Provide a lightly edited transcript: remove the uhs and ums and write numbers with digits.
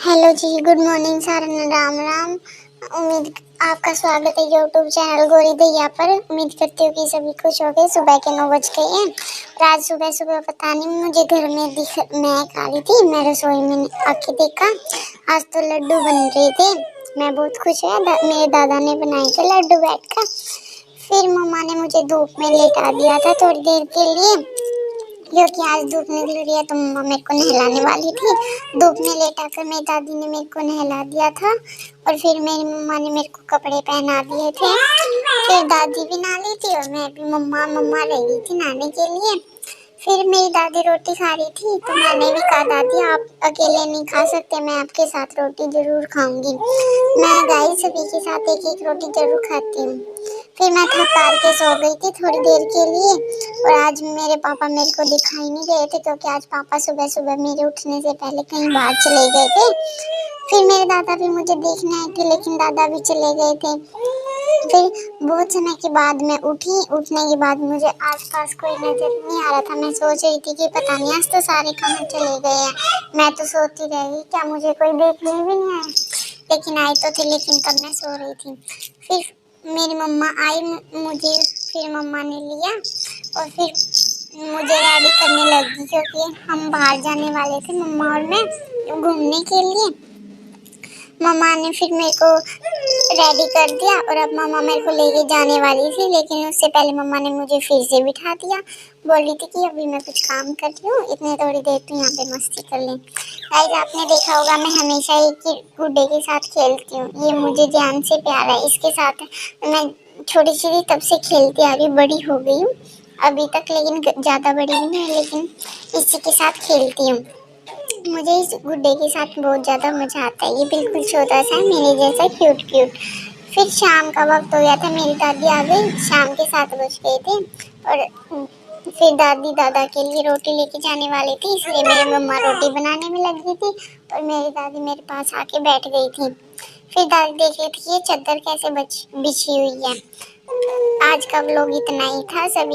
Hello जी, good morning सारा राम राम। उम्मीद आपका स्वागत है यूट्यूब चैनल गोरी दैया पर। उम्मीद करती हूँ कि सभी खुश हो गए। सुबह के 9 बज गए हैं और आज सुबह सुबह पता नहीं मुझे घर में महक आ रही थी। मैं रसोई में आके देखा, आज तो लड्डू बन रहे थे। मैं बहुत खुश है। मेरे दादा ने बनाए थे लड्डू बैठकर। फिर मम्मा ने मुझे धूप में लेटा दिया था थोड़ी देर के लिए, क्योंकि आज धूप निकल रही है तो मम्मा मेरे को नहलाने वाली थी। धूप में लेटा कर मेरी दादी ने मेरे को नहला दिया था और फिर मेरी मम्मा ने मेरे को कपड़े पहना दिए थे। फिर दादी भी नहा थी और मैं भी मम्मा मम्मा रह गई थी नहाने के लिए। फिर मेरी दादी रोटी खा रही थी तो मैंने भी कहा, दादी आप अकेले नहीं खा सकते, मैं आपके साथ रोटी जरूर खाऊंगी। मैं गाय सभी के साथ एक एक रोटी जरूर खाती हूँ। फिर मैं थक हार के सो गई थी थोड़ी देर के लिए और आज मेरे पापा मेरे को दिखाई नहीं दे रहे थे, क्योंकि आज पापा सुबह सुबह मेरे उठने से पहले कहीं बाहर चले गए थे। फिर मेरे दादा भी मुझे देखने आए थे, लेकिन दादा भी चले गए थे। फिर बहुत समय के बाद मैं उठी। उठने के बाद मुझे आसपास कोई नजर नहीं आ रहा था। मैं सोच रही थी कि पता नहीं आज तो सारे कहाँ चले गए हैं। मैं तो सोती रह गई क्या मुझे कोई देखने भी नहीं आया, लेकिन आए तो थे, लेकिन तब मैं सो रही थी। फिर मेरी मम्मा आई मुझे, फिर मम्मा ने लिया और फिर मुझे रेडी करने लगी, क्योंकि हम बाहर जाने वाले थे मम्मा और मैं घूमने के लिए। मम्मा ने फिर मेरे को रेडी कर दिया और अब मम्मा मेरे को लेके जाने वाली थी, लेकिन उससे पहले मम्मा ने मुझे फिर से बिठा दिया। बोली थी कि अभी मैं कुछ काम कर रही हूँ, इतने थोड़ी देर तो यहाँ पे मस्ती कर लें। गाइस आपने देखा होगा मैं हमेशा एक ही गुड्डे के साथ खेलती हूँ। ये मुझे जान से प्यारा है, इसके साथ मैं छोटी सी थी तब से खेलती आ रही, बड़ी हो गई हूँ अभी तक, लेकिन ज़्यादा बड़ी भी नहीं, लेकिन इसी के साथ खेलती हूँ। मुझे इस गुड्डे के साथ बहुत ज़्यादा मज़ा आता है। ये बिल्कुल छोटा सा है, मेरे जैसा क्यूट क्यूट। फिर शाम का वक्त हो गया था, मेरी दादी आ गई। शाम के 7 बज गए थे और फिर दादी दादा के लिए रोटी लेके जाने वाली थी, इसलिए मेरी मम्मा रोटी बनाने में लगी थी और मेरी दादी मेरे पास आके बैठ गई थी। फिर दादी देख रही थी ये चादर कैसे बिछी हुई है। आज का व्लॉग इतना ही था। सभी